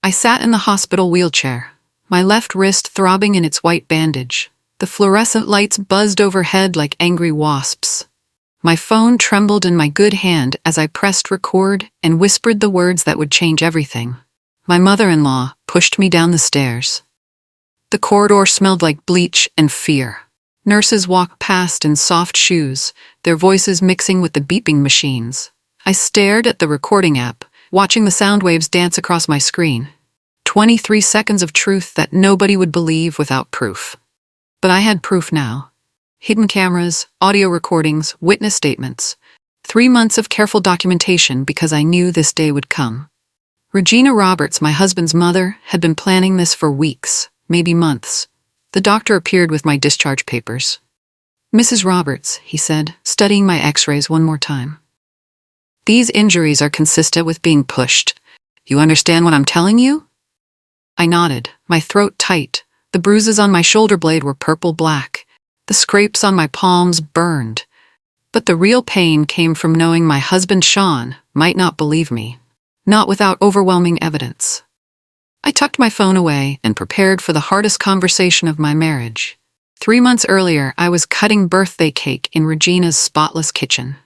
I sat in the hospital wheelchair, my left wrist throbbing in its white bandage. The fluorescent lights buzzed overhead like angry wasps. My phone trembled in my good hand as I pressed record and whispered the words that would change everything. My mother-in-law pushed me down the stairs. The corridor smelled like bleach and fear. Nurses walked past in soft shoes, their voices mixing with the beeping machines. I stared at the recording app, watching the sound waves dance across my screen. 23 seconds of truth that nobody would believe without proof. But I had proof now. Hidden cameras, audio recordings, witness statements. 3 months of careful documentation because I knew this day would come. Regina Roberts, my husband's mother, had been planning this for weeks, maybe months. The doctor appeared with my discharge papers. "Mrs. Roberts," he said, studying my x-rays one more time. "These injuries are consistent with being pushed. You understand what I'm telling you?" I nodded, my throat tight. The bruises on my shoulder blade were purple-black. The scrapes on my palms burned. But the real pain came from knowing my husband Sean might not believe me. Not without overwhelming evidence. I tucked my phone away and prepared for the hardest conversation of my marriage. 3 months earlier, I was cutting birthday cake in Regina's spotless kitchen.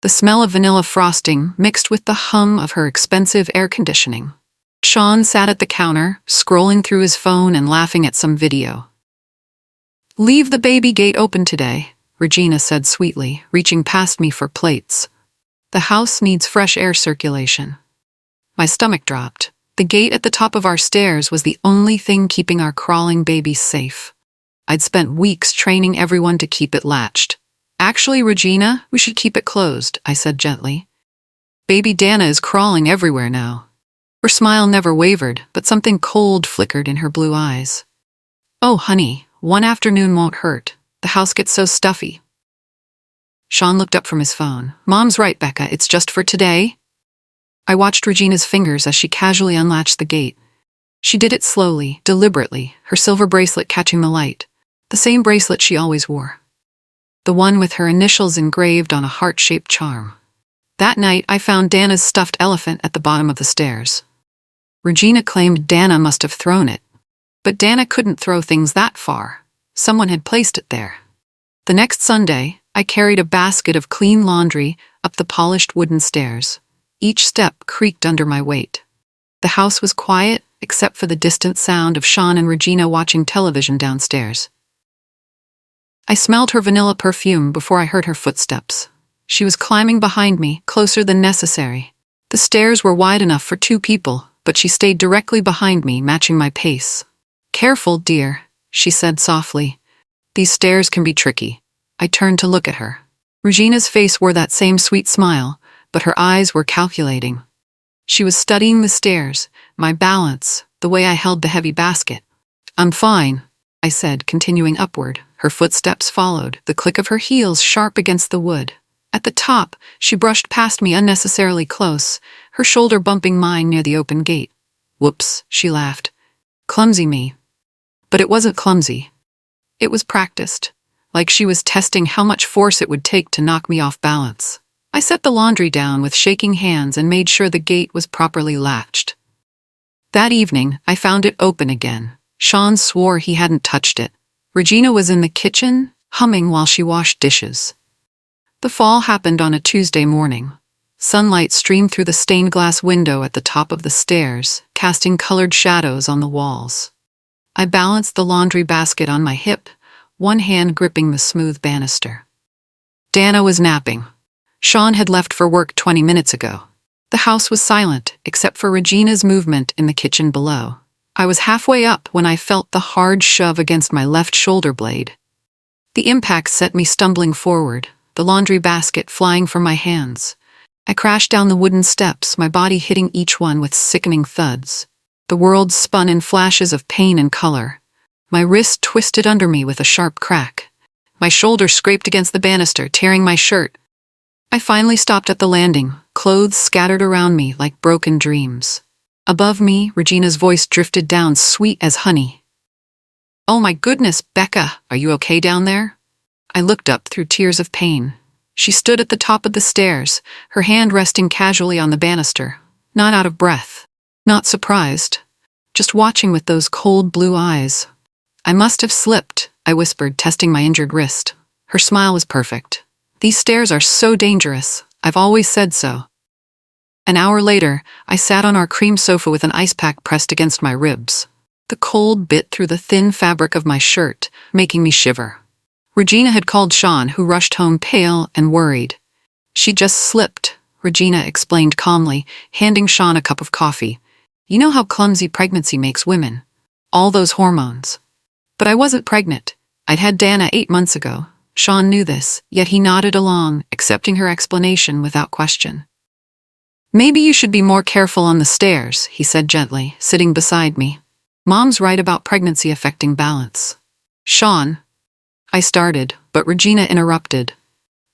The smell of vanilla frosting mixed with the hum of her expensive air conditioning. Sean sat at the counter, scrolling through his phone and laughing at some video. "Leave the baby gate open today," Regina said sweetly, reaching past me for plates. "The house needs fresh air circulation." My stomach dropped. The gate at the top of our stairs was the only thing keeping our crawling baby safe. I'd spent weeks training everyone to keep it latched. "Actually, Regina, we should keep it closed," I said gently. "Baby Dana is crawling everywhere now." Her smile never wavered, but something cold flickered in her blue eyes. "Oh, honey, one afternoon won't hurt. The house gets so stuffy." Sean looked up from his phone. "Mom's right, Becca, it's just for today." I watched Regina's fingers as she casually unlatched the gate. She did it slowly, deliberately, her silver bracelet catching the light. The same bracelet she always wore. The one with her initials engraved on a heart-shaped charm. That night, I found Dana's stuffed elephant at the bottom of the stairs. Regina claimed Dana must have thrown it. But Dana couldn't throw things that far. Someone had placed it there. The next Sunday, I carried a basket of clean laundry up the polished wooden stairs. Each step creaked under my weight. The house was quiet, except for the distant sound of Sean and Regina watching television downstairs. I smelled her vanilla perfume before I heard her footsteps. She was climbing behind me, closer than necessary. The stairs were wide enough for 2 people, but she stayed directly behind me, matching my pace. "Careful, dear," she said softly. "These stairs can be tricky." I turned to look at her. Regina's face wore that same sweet smile, but her eyes were calculating. She was studying the stairs, my balance, the way I held the heavy basket. "I'm fine," I said, continuing upward. Her footsteps followed, the click of her heels sharp against the wood. At the top, she brushed past me unnecessarily close, her shoulder bumping mine near the open gate. "Whoops," she laughed. "Clumsy me." But it wasn't clumsy. It was practiced, like she was testing how much force it would take to knock me off balance. I set the laundry down with shaking hands and made sure the gate was properly latched. That evening, I found it open again. Sean swore he hadn't touched it. Regina was in the kitchen, humming while she washed dishes. The fall happened on a Tuesday morning. Sunlight streamed through the stained glass window at the top of the stairs, casting colored shadows on the walls. I balanced the laundry basket on my hip, one hand gripping the smooth banister. Dana was napping. Sean had left for work 20 minutes ago. The house was silent, except for Regina's movement in the kitchen below. I was halfway up when I felt the hard shove against my left shoulder blade. The impact sent me stumbling forward, the laundry basket flying from my hands. I crashed down the wooden steps, my body hitting each one with sickening thuds. The world spun in flashes of pain and color. My wrist twisted under me with a sharp crack. My shoulder scraped against the banister, tearing my shirt. I finally stopped at the landing, clothes scattered around me like broken dreams. Above me, Regina's voice drifted down, sweet as honey. "Oh my goodness, Becca, are you okay down there?" I looked up through tears of pain. She stood at the top of the stairs, her hand resting casually on the banister, not out of breath, not surprised, just watching with those cold blue eyes. I must have slipped, I whispered, testing my injured wrist. Her smile was perfect. These stairs are so dangerous. I've always said so. An hour later, I sat on our cream sofa with an ice pack pressed against my ribs. The cold bit through the thin fabric of my shirt, making me shiver. Regina had called Sean, who rushed home pale and worried. She just slipped, Regina explained calmly, handing Sean a cup of coffee. You know how clumsy pregnancy makes women. All those hormones. But I wasn't pregnant. I'd had Dana 8 months ago. Sean knew this, yet he nodded along, accepting her explanation without question. Maybe you should be more careful on the stairs, he said gently, sitting beside me. Mom's right about pregnancy affecting balance. Sean, I started, but Regina interrupted.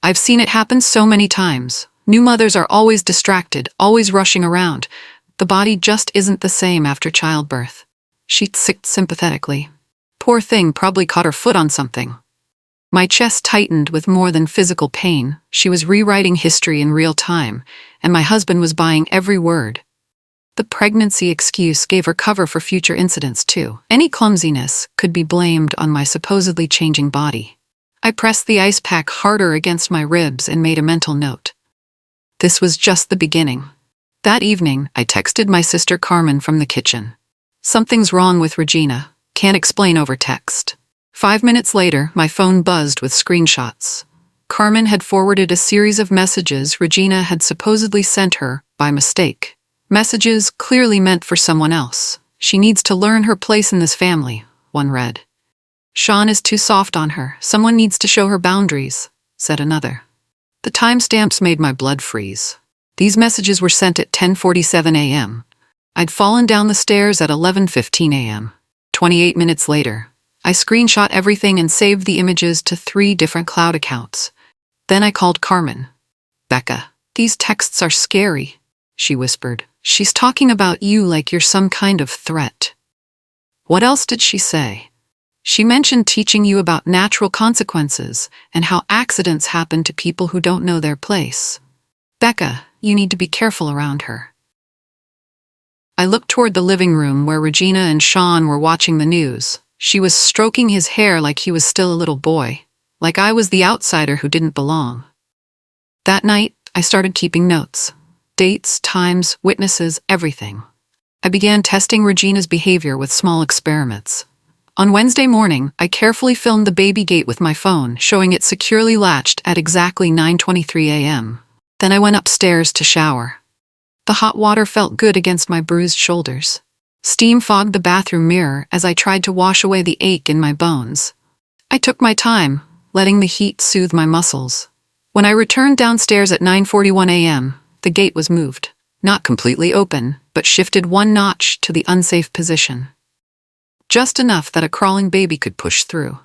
I've seen it happen so many times. New mothers are always distracted, always rushing around. The body just isn't the same after childbirth. She sicked sympathetically. Poor thing probably caught her foot on something. My chest tightened with more than physical pain. She was rewriting history in real time, and my husband was buying every word. The pregnancy excuse gave her cover for future incidents, too. Any clumsiness could be blamed on my supposedly changing body. I pressed the ice pack harder against my ribs and made a mental note. This was just the beginning. That evening, I texted my sister Carmen from the kitchen. Something's wrong with Regina. Can't explain over text. 5 minutes later, my phone buzzed with screenshots. Carmen had forwarded a series of messages Regina had supposedly sent her by mistake. Messages clearly meant for someone else. She needs to learn her place in this family, one read. Sean is too soft on her. Someone needs to show her boundaries, said another. The timestamps made my blood freeze. These messages were sent at 10:47 a.m. I'd fallen down the stairs at 11:15 a.m. 28 minutes later, I screenshot everything and saved the images to 3 different cloud accounts. Then I called Carmen. Becca, these texts are scary, she whispered. She's talking about you like you're some kind of threat. What else did she say? She mentioned teaching you about natural consequences and how accidents happen to people who don't know their place. Becca, you need to be careful around her. I looked toward the living room where Regina and Sean were watching the news. She was stroking his hair like he was still a little boy, like I was the outsider who didn't belong. That night, I started keeping notes. Dates, times, witnesses, everything. I began testing Regina's behavior with small experiments. On Wednesday morning, I carefully filmed the baby gate with my phone, showing it securely latched at exactly 9:23 a.m. Then I went upstairs to shower. The hot water felt good against my bruised shoulders. Steam fogged the bathroom mirror as I tried to wash away the ache in my bones. I took my time, letting the heat soothe my muscles. When I returned downstairs at 9:41 a.m., the gate was moved. Not completely open, but shifted 1 notch to the unsafe position. Just enough that a crawling baby could push through.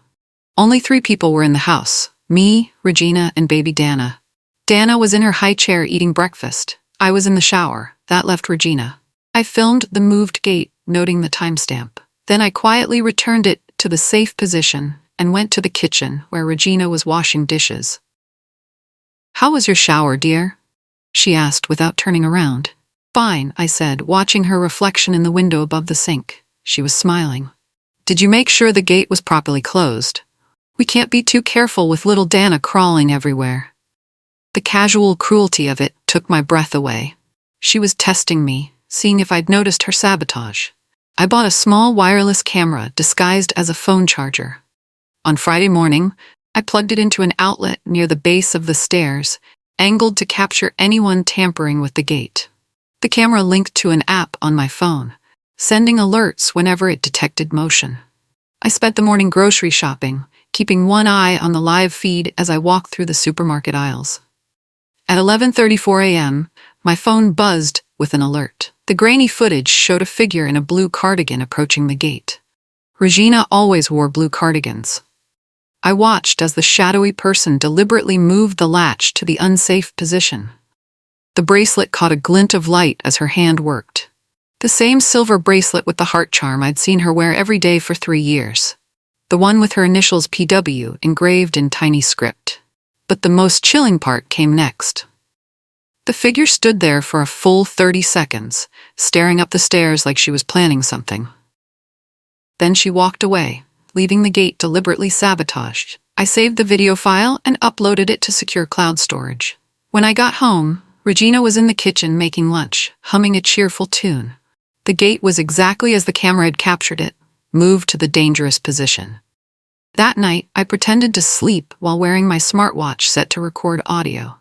Only 3 people were in the house: me, Regina, and baby Dana. Dana was in her high chair eating breakfast. I was in the shower. That left Regina. I filmed the moved gate, noting the timestamp. Then I quietly returned it to the safe position and went to the kitchen where Regina was washing dishes. "How was your shower, dear?" she asked without turning around. "Fine," I said, watching her reflection in the window above the sink. She was smiling. "Did you make sure the gate was properly closed? We can't be too careful with little Dana crawling everywhere." The casual cruelty of it took my breath away. She was testing me, seeing if I'd noticed her sabotage. I bought a small wireless camera disguised as a phone charger. On Friday morning, I plugged it into an outlet near the base of the stairs, angled to capture anyone tampering with the gate. The camera linked to an app on my phone, sending alerts whenever it detected motion. I spent the morning grocery shopping, keeping one eye on the live feed as I walked through the supermarket aisles. At 11:34 a.m., my phone buzzed with an alert. The grainy footage showed a figure in a blue cardigan approaching the gate. Regina always wore blue cardigans. I watched as the shadowy person deliberately moved the latch to the unsafe position. The bracelet caught a glint of light as her hand worked. The same silver bracelet with the heart charm I'd seen her wear every day for 3 years. The one with her initials PW engraved in tiny script. But the most chilling part came next. The figure stood there for a full 30 seconds, staring up the stairs like she was planning something. Then she walked away, leaving the gate deliberately sabotaged. I saved the video file and uploaded it to secure cloud storage. When I got home, Regina was in the kitchen making lunch, humming a cheerful tune. The gate was exactly as the camera had captured it, moved to the dangerous position. That night, I pretended to sleep while wearing my smartwatch set to record audio.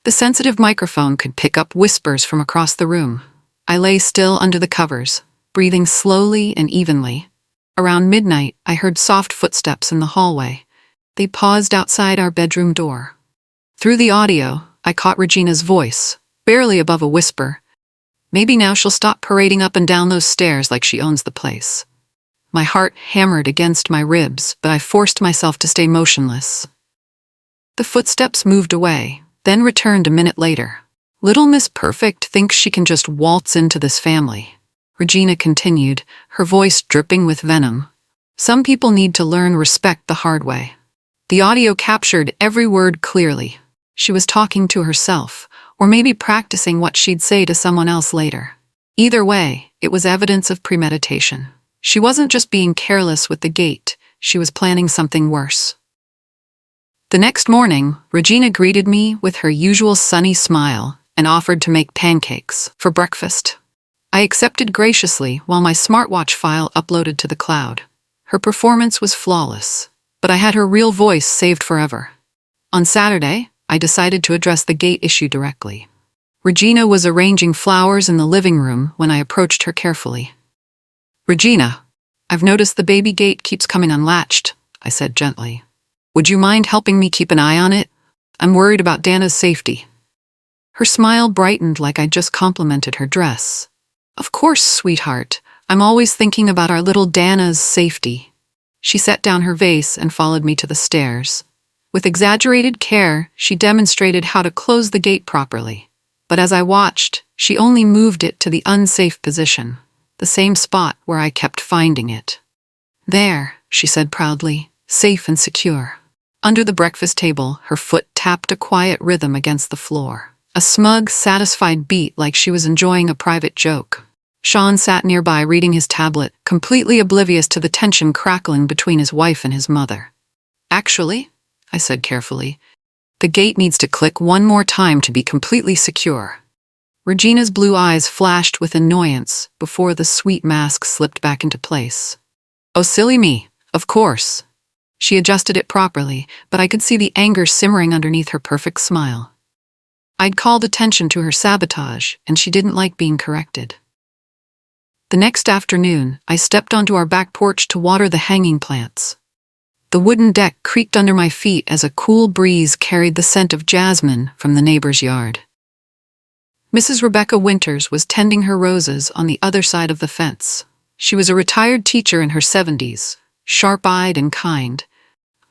The sensitive microphone could pick up whispers from across the room. I lay still under the covers, breathing slowly and evenly. Around midnight, I heard soft footsteps in the hallway. They paused outside our bedroom door. Through the audio, I caught Regina's voice, barely above a whisper. Maybe now she'll stop parading up and down those stairs like she owns the place. My heart hammered against my ribs, but I forced myself to stay motionless. The footsteps moved away, then returned a minute later. Little Miss Perfect thinks she can just waltz into this family, Regina continued, her voice dripping with venom. Some people need to learn respect the hard way. The audio captured every word clearly. She was talking to herself, or maybe practicing what she'd say to someone else later. Either way, it was evidence of premeditation. She wasn't just being careless with the gate, she was planning something worse. The next morning, Regina greeted me with her usual sunny smile and offered to make pancakes for breakfast. I accepted graciously while my smartwatch file uploaded to the cloud. Her performance was flawless, but I had her real voice saved forever. On Saturday, I decided to address the gate issue directly. Regina was arranging flowers in the living room when I approached her carefully. "Regina, I've noticed the baby gate keeps coming unlatched," I said gently. "Would you mind helping me keep an eye on it? I'm worried about Dana's safety." Her smile brightened like I'd just complimented her dress. "Of course, sweetheart. I'm always thinking about our little Dana's safety." She set down her vase and followed me to the stairs. With exaggerated care, she demonstrated how to close the gate properly. But as I watched, she only moved it to the unsafe position, the same spot where I kept finding it. "There," she said proudly, "safe and secure." Under the breakfast table, her foot tapped a quiet rhythm against the floor. A smug, satisfied beat like she was enjoying a private joke. Sean sat nearby reading his tablet, completely oblivious to the tension crackling between his wife and his mother. "Actually," I said carefully, "the gate needs to click one more time to be completely secure." Regina's blue eyes flashed with annoyance before the sweet mask slipped back into place. "Oh, silly me, of course." She adjusted it properly, but I could see the anger simmering underneath her perfect smile. I'd called attention to her sabotage, and she didn't like being corrected. The next afternoon, I stepped onto our back porch to water the hanging plants. The wooden deck creaked under my feet as a cool breeze carried the scent of jasmine from the neighbor's yard. Mrs. Rebecca Winters was tending her roses on the other side of the fence. She was a retired teacher in her 70s, sharp-eyed and kind.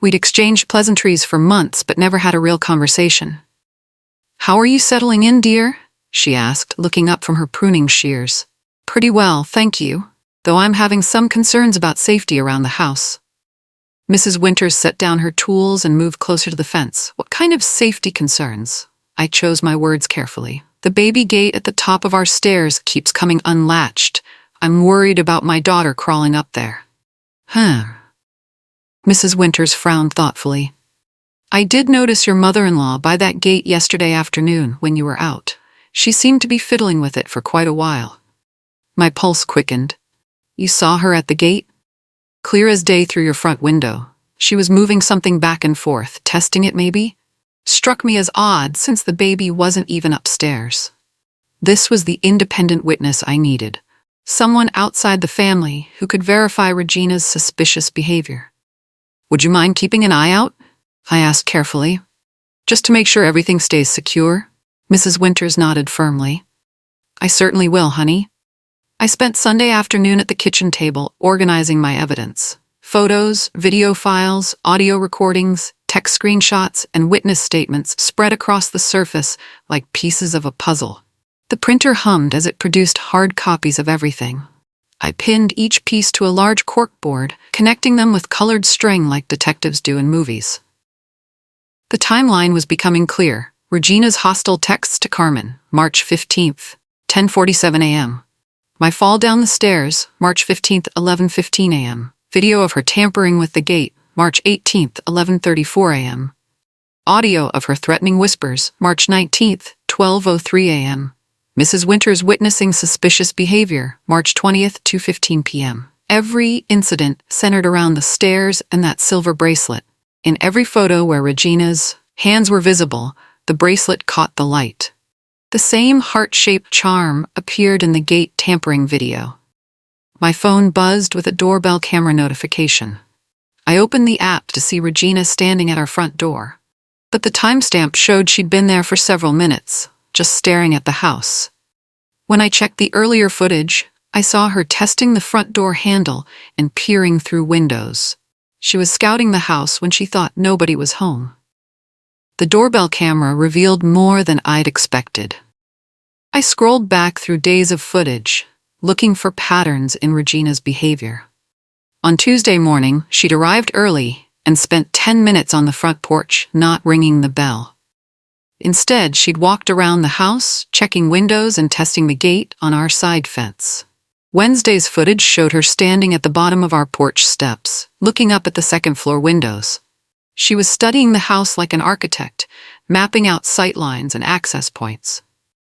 We'd exchanged pleasantries for months but never had a real conversation. "How are you settling in, dear?" she asked, looking up from her pruning shears. "Pretty well, thank you, though I'm having some concerns about safety around the house." Mrs. Winters set down her tools and moved closer to the fence. "What kind of safety concerns?" I chose my words carefully. "The baby gate at the top of our stairs keeps coming unlatched. I'm worried about my daughter crawling up there." Mrs. Winters frowned thoughtfully. "I did notice your mother-in-law by that gate yesterday afternoon when you were out. She seemed to be fiddling with it for quite a while." My pulse quickened. "You saw her at the gate?" "Clear as day through your front window. She was moving something back and forth, testing it maybe? Struck me as odd since the baby wasn't even upstairs." This was the independent witness I needed. Someone outside the family who could verify Regina's suspicious behavior. "Would you mind keeping an eye out?" I asked carefully. "Just to make sure everything stays secure?" Mrs. Winters nodded firmly. "I certainly will, honey." I spent Sunday afternoon at the kitchen table organizing my evidence. Photos, video files, audio recordings, text screenshots, and witness statements spread across the surface like pieces of a puzzle. The printer hummed as it produced hard copies of everything. I pinned each piece to a large corkboard, connecting them with colored string like detectives do in movies. The timeline was becoming clear. Regina's hostile texts to Carmen, March 15th, 10:47 a.m. My fall down the stairs, March 15th, 11:15 a.m. Video of her tampering with the gate, March 18th, 11:34 a.m. Audio of her threatening whispers, March 19th, 12:03 a.m. Mrs. Winters witnessing suspicious behavior, March 20th, 2:15 p.m. Every incident centered around the stairs and that silver bracelet. In every photo where Regina's hands were visible, the bracelet caught the light. The same heart-shaped charm appeared in the gate tampering video. My phone buzzed with a doorbell camera notification. I opened the app to see Regina standing at our front door. But the timestamp showed she'd been there for several minutes, just staring at the house. When I checked the earlier footage, I saw her testing the front door handle and peering through windows. She was scouting the house when she thought nobody was home. The doorbell camera revealed more than I'd expected. I scrolled back through days of footage, looking for patterns in Regina's behavior. On Tuesday morning, she'd arrived early and spent 10 minutes on the front porch, not ringing the bell. Instead, she'd walked around the house, checking windows and testing the gate on our side fence. Wednesday's footage showed her standing at the bottom of our porch steps, looking up at the second-floor windows. She was studying the house like an architect, mapping out sight lines and access points.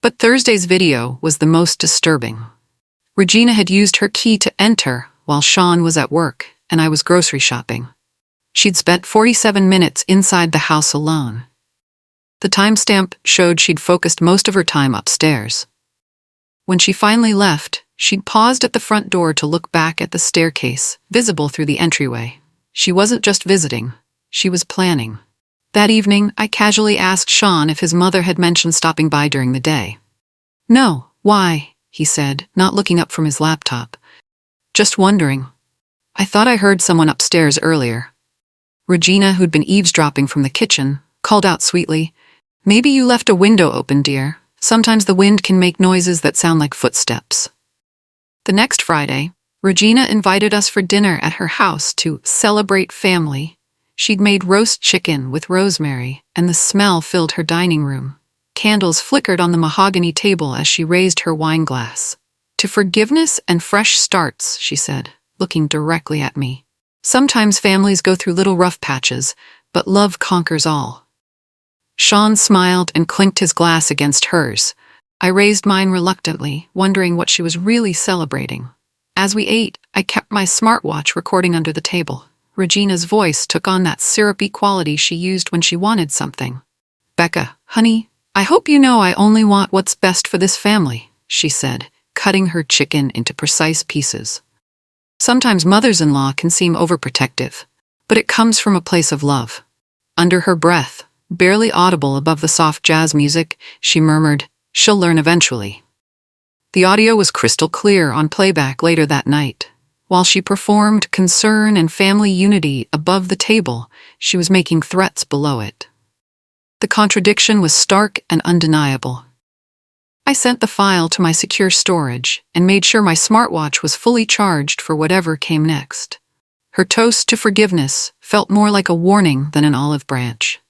But Thursday's video was the most disturbing. Regina had used her key to enter while Sean was at work and I was grocery shopping. She'd spent 47 minutes inside the house alone. The timestamp showed she'd focused most of her time upstairs. When she finally left, she'd paused at the front door to look back at the staircase, visible through the entryway. She wasn't just visiting, she was planning. That evening, I casually asked Sean if his mother had mentioned stopping by during the day. "No, why?" he said, not looking up from his laptop. "Just wondering. I thought I heard someone upstairs earlier." Regina, who'd been eavesdropping from the kitchen, called out sweetly, "Maybe you left a window open, dear. Sometimes the wind can make noises that sound like footsteps." The next Friday, Regina invited us for dinner at her house to celebrate family. She'd made roast chicken with rosemary, and the smell filled her dining room. Candles flickered on the mahogany table as she raised her wine glass. "To forgiveness and fresh starts," she said, looking directly at me. "Sometimes families go through little rough patches, but love conquers all." Sean smiled and clinked his glass against hers. I raised mine reluctantly, wondering what she was really celebrating. As we ate, I kept my smartwatch recording under the table. Regina's voice took on that syrupy quality she used when she wanted something. "Becca, honey, I hope you know I only want what's best for this family," she said, cutting her chicken into precise pieces. Sometimes mothers-in-law can seem overprotective, but it comes from a place of love. Under her breath, barely audible above the soft jazz music, she murmured, "She'll learn eventually." The audio was crystal clear on playback later that night. While she performed concern and family unity above the table, she was making threats below it. The contradiction was stark and undeniable. I sent the file to my secure storage and made sure my smartwatch was fully charged for whatever came next. Her toast to forgiveness felt more like a warning than an olive branch.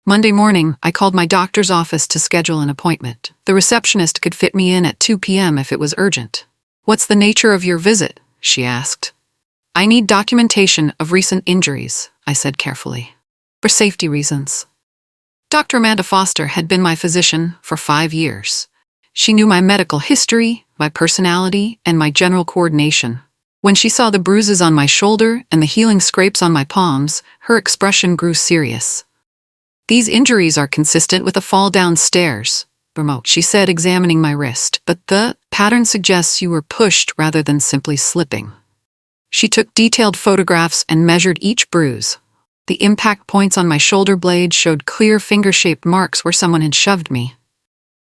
Monday morning, I called my doctor's office to schedule an appointment. The receptionist could fit me in at 2 p.m. if it was urgent. "What's the nature of your visit?" she asked. "I need documentation of recent injuries," I said carefully. "For safety reasons." Dr. Amanda Foster had been my physician for 5 years. She knew my medical history, my personality, and my general coordination. When she saw the bruises on my shoulder and the healing scrapes on my palms, her expression grew serious. "These injuries are consistent with a fall downstairs," she said, examining my wrist, "but the pattern suggests you were pushed rather than simply slipping." She took detailed photographs and measured each bruise. The impact points on my shoulder blade showed clear finger-shaped marks where someone had shoved me.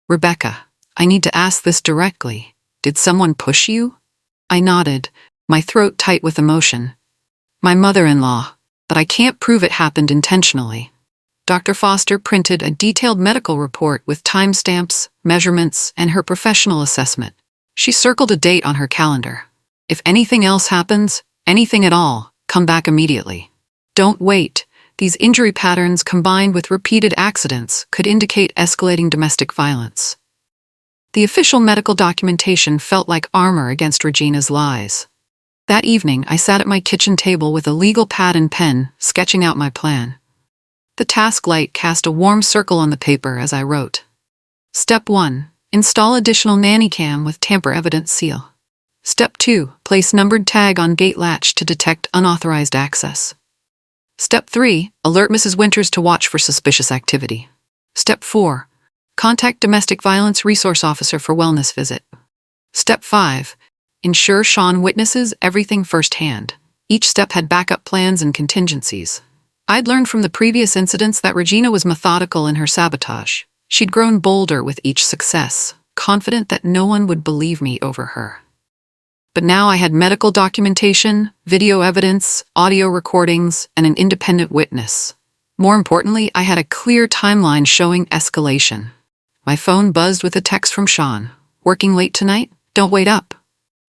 "Rebecca, I need to ask this directly. Did someone push you?" I nodded, my throat tight with emotion. "My mother-in-law, but I can't prove it happened intentionally." Dr. Foster printed a detailed medical report with timestamps, measurements, and her professional assessment. She circled a date on her calendar. "If anything else happens, anything at all, come back immediately. Don't wait. These injury patterns, combined with repeated accidents, could indicate escalating domestic violence. The official medical documentation felt like armor against Regina's lies. That evening, I sat at my kitchen table with a legal pad and pen, sketching out my plan. The task light cast a warm circle on the paper as I wrote. Step 1. Install additional nanny cam with tamper-evident seal. Step 2. Place numbered tag on gate latch to detect unauthorized access. Step 3. Alert Mrs. Winters to watch for suspicious activity. Step 4. Contact Domestic Violence Resource Officer for wellness visit. Step 5. Ensure Sean witnesses everything firsthand. Each step had backup plans and contingencies. I'd learned from the previous incidents that Regina was methodical in her sabotage. She'd grown bolder with each success, confident that no one would believe me over her. But now I had medical documentation, video evidence, audio recordings, and an independent witness. More importantly, I had a clear timeline showing escalation. My phone buzzed with a text from Sean. Working late tonight? Don't wait up.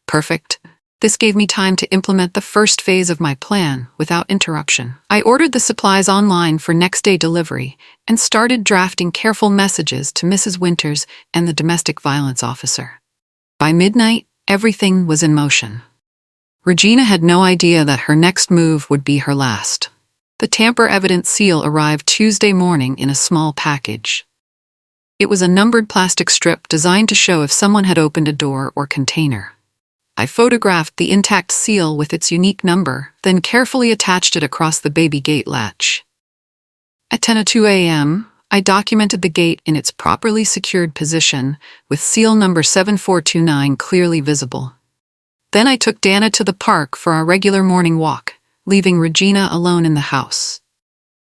Perfect. This gave me time to implement the first phase of my plan without interruption. I ordered the supplies online for next-day delivery and started drafting careful messages to Mrs. Winters and the domestic violence officer. By midnight, everything was in motion. Regina had no idea that her next move would be her last. The tamper-evident seal arrived Tuesday morning in a small package. It was a numbered plastic strip designed to show if someone had opened a door or container. I photographed the intact seal with its unique number, then carefully attached it across the baby gate latch. At 10:02 a.m., I documented the gate in its properly secured position, with seal number 7429 clearly visible. Then I took Dana to the park for our regular morning walk, leaving Regina alone in the house.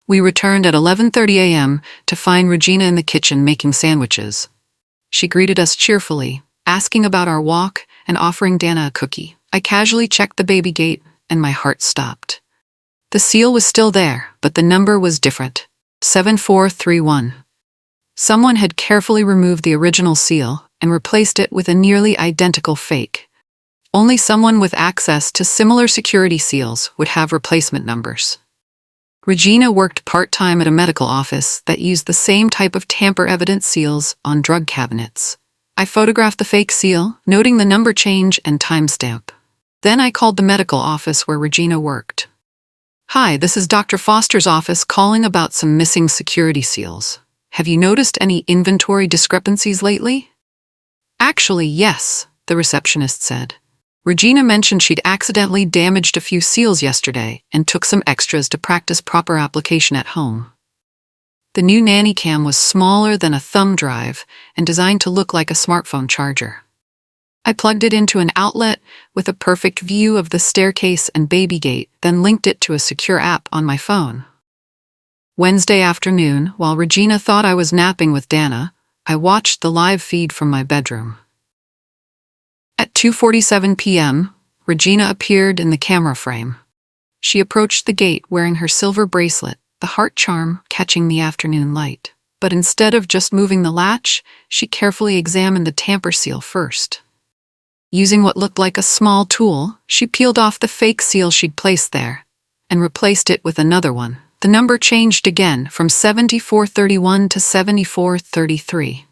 We returned at 11:30 a.m. to find Regina in the kitchen making sandwiches. She greeted us cheerfully, asking about our walk and offering Dana a cookie. I casually checked the baby gate, and my heart stopped. The seal was still there, but the number was different. 7431. Someone had carefully removed the original seal and replaced it with a nearly identical fake. Only someone with access to similar security seals would have replacement numbers. Regina worked part-time at a medical office that used the same type of tamper-evident seals on drug cabinets. I photographed the fake seal, noting the number change and timestamp. Then I called the medical office where Regina worked. Hi, this is Dr. Foster's office calling about some missing security seals. Have you noticed any inventory discrepancies lately? Actually, yes, the receptionist said. Regina mentioned she'd accidentally damaged a few seals yesterday and took some extras to practice proper application at home. The new nanny cam was smaller than a thumb drive and designed to look like a smartphone charger. I plugged it into an outlet with a perfect view of the staircase and baby gate, then linked it to a secure app on my phone. Wednesday afternoon, while Regina thought I was napping with Dana, I watched the live feed from my bedroom. At 2:47 p.m., Regina appeared in the camera frame. She approached the gate wearing her silver bracelet, the heart charm catching the afternoon light. But instead of just moving the latch, she carefully examined the tamper seal first. Using what looked like a small tool, she peeled off the fake seal she'd placed there and replaced it with another one. The number changed again from 7431 to 7433.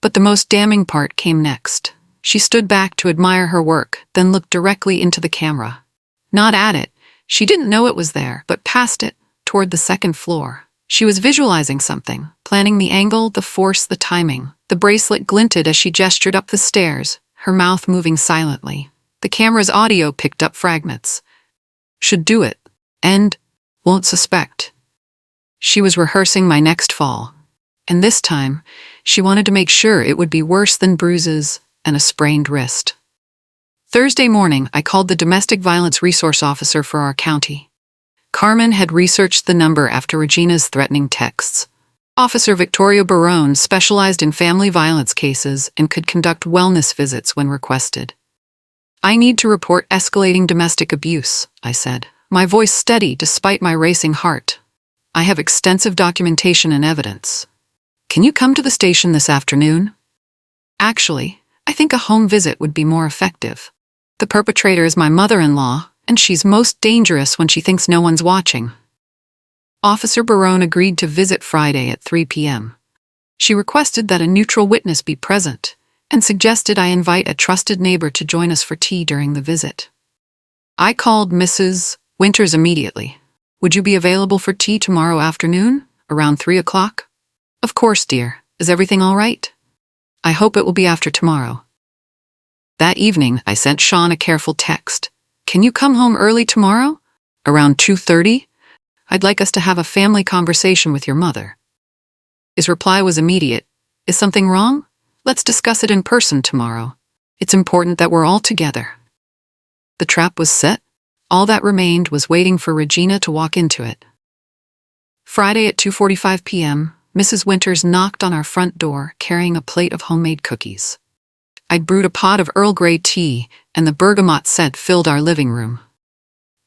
But the most damning part came next. She stood back to admire her work, then looked directly into the camera. Not at it. She didn't know it was there, but past it, toward the second floor. She was visualizing something, planning the angle, the force, the timing. The bracelet glinted as she gestured up the stairs, her mouth moving silently. The camera's audio picked up fragments. Should do it. And won't suspect. She was rehearsing my next fall. And this time, she wanted to make sure it would be worse than bruises and a sprained wrist. Thursday morning, I called the Domestic Violence Resource Officer for our county. Carmen had researched the number after Regina's threatening texts. Officer Victoria Barone specialized in family violence cases and could conduct wellness visits when requested. I need to report escalating domestic abuse, I said, my voice steady despite my racing heart. I have extensive documentation and evidence. Can you come to the station this afternoon? Actually, I think a home visit would be more effective. The perpetrator is my mother-in-law, and she's most dangerous when she thinks no one's watching. Officer Barone agreed to visit Friday at 3 p.m. She requested that a neutral witness be present and suggested I invite a trusted neighbor to join us for tea during the visit. I called Mrs. Winters immediately. Would you be available for tea tomorrow afternoon, around 3 o'clock? Of course, dear. Is everything all right? I hope it will be after tomorrow. That evening, I sent Sean a careful text. Can you come home early tomorrow? Around 2:30? I'd like us to have a family conversation with your mother. His reply was immediate. Is something wrong? Let's discuss it in person tomorrow. It's important that we're all together. The trap was set. All that remained was waiting for Regina to walk into it. Friday at 2:45 p.m., Mrs. Winters knocked on our front door carrying a plate of homemade cookies. I'd brewed a pot of Earl Grey tea, and the bergamot scent filled our living room.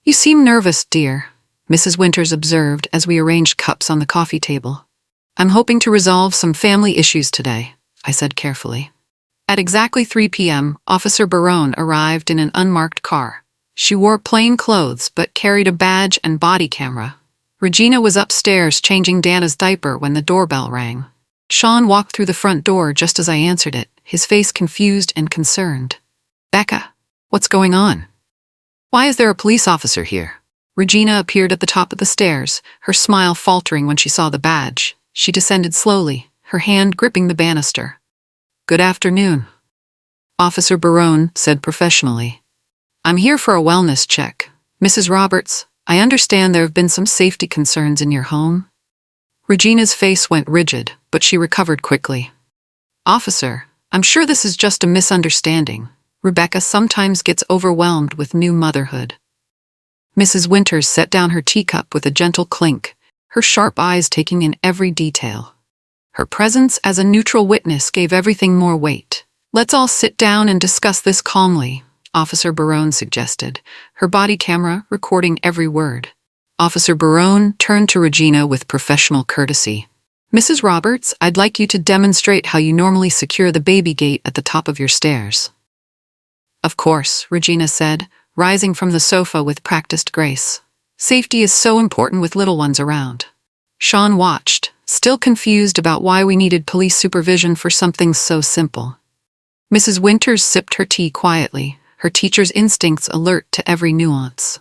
You seem nervous, dear, Mrs. Winters observed as we arranged cups on the coffee table. I'm hoping to resolve some family issues today, I said carefully. At exactly 3 p.m., Officer Barone arrived in an unmarked car. She wore plain clothes but carried a badge and body camera. Regina was upstairs changing Dana's diaper when the doorbell rang. Sean walked through the front door just as I answered it, his face confused and concerned. Becca, what's going on? Why is there a police officer here? Regina appeared at the top of the stairs, her smile faltering when she saw the badge. She descended slowly, her hand gripping the banister. Good afternoon, Officer Barone said professionally. I'm here for a wellness check. Mrs. Roberts, I understand there have been some safety concerns in your home. Regina's face went rigid, but she recovered quickly. Officer, I'm sure this is just a misunderstanding. Rebecca sometimes gets overwhelmed with new motherhood. Mrs. Winters set down her teacup with a gentle clink, her sharp eyes taking in every detail. Her presence as a neutral witness gave everything more weight. Let's all sit down and discuss this calmly, Officer Barone suggested, her body camera recording every word. Officer Barone turned to Regina with professional courtesy. Mrs. Roberts, I'd like you to demonstrate how you normally secure the baby gate at the top of your stairs. Of course, Regina said, rising from the sofa with practiced grace. Safety is so important with little ones around. Sean watched, still confused about why we needed police supervision for something so simple. Mrs. Winters sipped her tea quietly, her teacher's instincts alert to every nuance.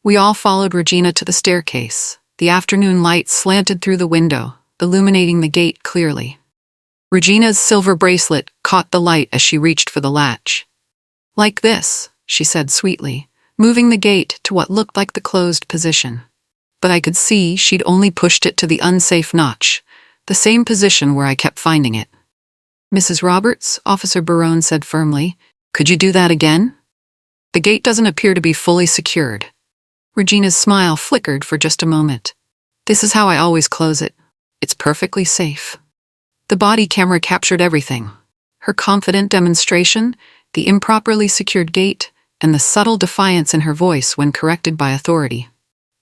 We all followed Regina to the staircase. The afternoon light slanted through the window, illuminating the gate clearly. Regina's silver bracelet caught the light as she reached for the latch. Like this, she said sweetly, moving the gate to what looked like the closed position. But I could see she'd only pushed it to the unsafe notch, the same position where I kept finding it. Mrs. Roberts, Officer Barone said firmly, could you do that again? The gate doesn't appear to be fully secured. Regina's smile flickered for just a moment. This is how I always close it. It's perfectly safe. The body camera captured everything. Her confident demonstration, the improperly secured gate, and the subtle defiance in her voice when corrected by authority.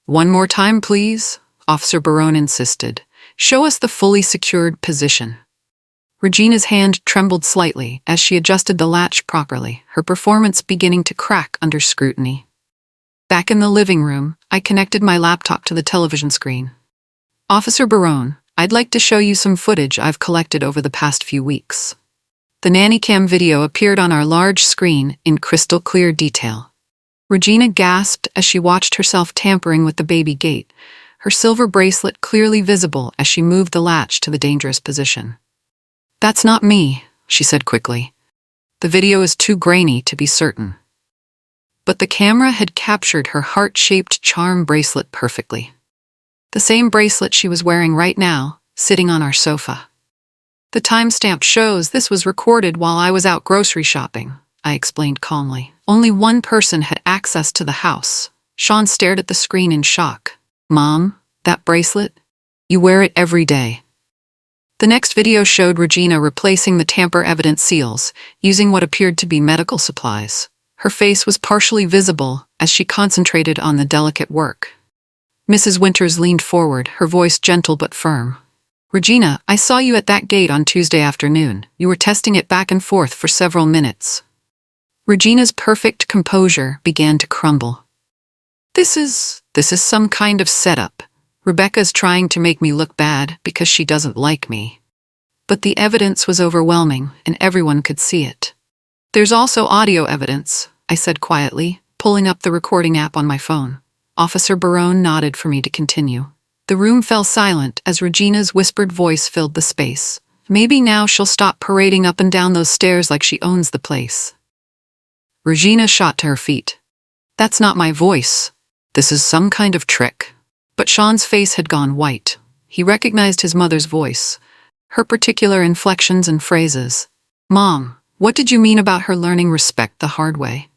One more time, please, Officer Barone insisted. Show us the fully secured position. Regina's hand trembled slightly as she adjusted the latch properly, her performance beginning to crack under scrutiny. Back in the living room, I connected my laptop to the television screen. Officer Barone, I'd like to show you some footage I've collected over the past few weeks. The nanny cam video appeared on our large screen in crystal clear detail. Regina gasped as she watched herself tampering with the baby gate, her silver bracelet clearly visible as she moved the latch to the dangerous position. That's not me, she said quickly. The video is too grainy to be certain. But the camera had captured her heart-shaped charm bracelet perfectly. The same bracelet she was wearing right now, sitting on our sofa. The timestamp shows this was recorded while I was out grocery shopping, I explained calmly. Only one person had access to the house. Sean stared at the screen in shock. Mom, that bracelet? You wear it every day. The next video showed Regina replacing the tamper evidence seals, using what appeared to be medical supplies. Her face was partially visible as she concentrated on the delicate work. Mrs. Winters leaned forward, her voice gentle but firm. Regina, I saw you at that gate on Tuesday afternoon. You were testing it back and forth for several minutes. Regina's perfect composure began to crumble. This is some kind of setup. Rebecca's trying to make me look bad because she doesn't like me. But the evidence was overwhelming, and everyone could see it. There's also audio evidence, I said quietly, pulling up the recording app on my phone. Officer Barone nodded for me to continue. The room fell silent as Regina's whispered voice filled the space. Maybe now she'll stop parading up and down those stairs like she owns the place. Regina shot to her feet. That's not my voice. This is some kind of trick. But Sean's face had gone white. He recognized his mother's voice, her particular inflections and phrases. Mom, what did you mean about her learning respect the hard way?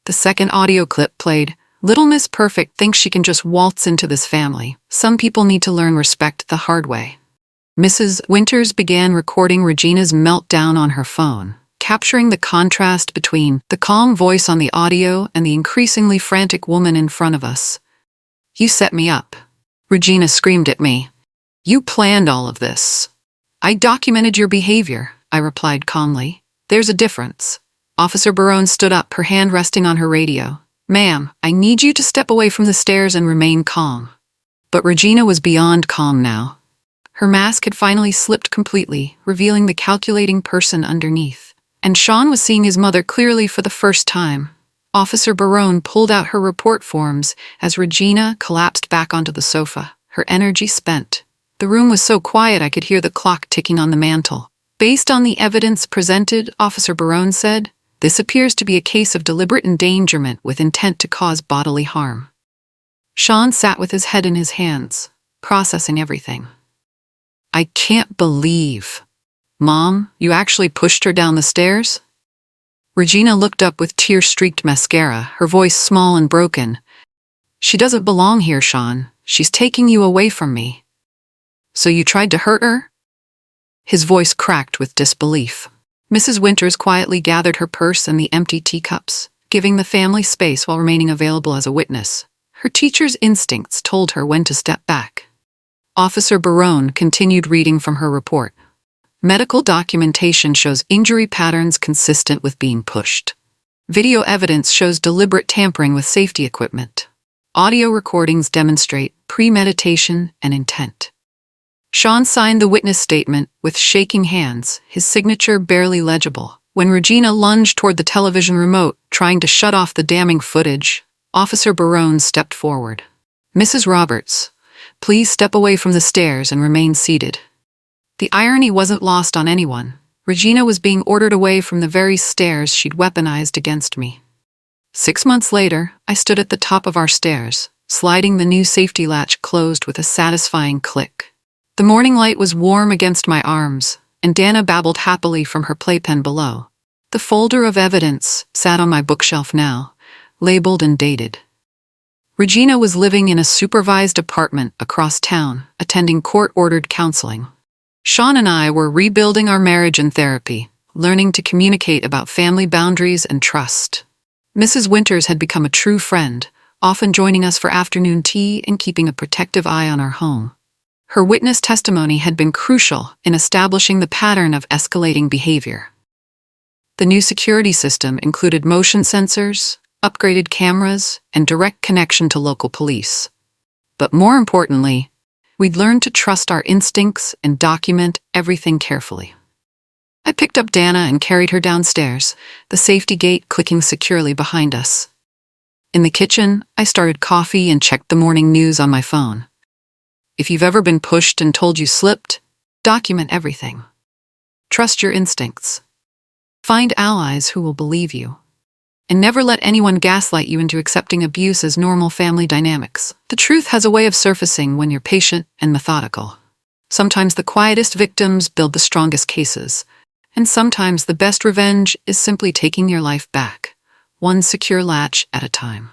The second audio clip played. Little Miss Perfect thinks she can just waltz into this family. Some people need to learn respect the hard way. Mrs. Winters began recording Regina's meltdown on her phone, capturing the contrast between the calm voice on the audio and the increasingly frantic woman in front of us. You set me up. Regina screamed at me. You planned all of this. I documented your behavior, I replied calmly. There's a difference. Officer Barone stood up, her hand resting on her radio. Ma'am, I need you to step away from the stairs and remain calm. But Regina was beyond calm now. Her mask had finally slipped completely, revealing the calculating person underneath. And Sean was seeing his mother clearly for the first time. Officer Barone pulled out her report forms as Regina collapsed back onto the sofa, her energy spent. The room was so quiet I could hear the clock ticking on the mantel. Based on the evidence presented, Officer Barone said, this appears to be a case of deliberate endangerment with intent to cause bodily harm. Sean sat with his head in his hands, processing everything. I can't believe. Mom, you actually pushed her down the stairs? Regina looked up with tear-streaked mascara, her voice small and broken. She doesn't belong here, Sean. She's taking you away from me. So you tried to hurt her? His voice cracked with disbelief. Mrs. Winters quietly gathered her purse and the empty teacups, giving the family space while remaining available as a witness. Her teacher's instincts told her when to step back. Officer Barone continued reading from her report. Medical documentation shows injury patterns consistent with being pushed. Video evidence shows deliberate tampering with safety equipment. Audio recordings demonstrate premeditation and intent. Sean signed the witness statement with shaking hands, his signature barely legible. When Regina lunged toward the television remote, trying to shut off the damning footage, Officer Barone stepped forward. Mrs. Roberts, please step away from the stairs and remain seated. The irony wasn't lost on anyone. Regina was being ordered away from the very stairs she'd weaponized against me. 6 months later, I stood at the top of our stairs, sliding the new safety latch closed with a satisfying click. The morning light was warm against my arms, and Dana babbled happily from her playpen below. The folder of evidence sat on my bookshelf now, labeled and dated. Regina was living in a supervised apartment across town, attending court-ordered counseling. Sean and I were rebuilding our marriage in therapy, learning to communicate about family boundaries and trust. Mrs. Winters had become a true friend, often joining us for afternoon tea and keeping a protective eye on our home. Her witness testimony had been crucial in establishing the pattern of escalating behavior. The new security system included motion sensors, upgraded cameras, and direct connection to local police. But more importantly, we'd learned to trust our instincts and document everything carefully. I picked up Dana and carried her downstairs, the safety gate clicking securely behind us. In the kitchen, I started coffee and checked the morning news on my phone. If you've ever been pushed and told you slipped, document everything. Trust your instincts. Find allies who will believe you. And never let anyone gaslight you into accepting abuse as normal family dynamics. The truth has a way of surfacing when you're patient and methodical. Sometimes the quietest victims build the strongest cases, and sometimes the best revenge is simply taking your life back, one secure latch at a time.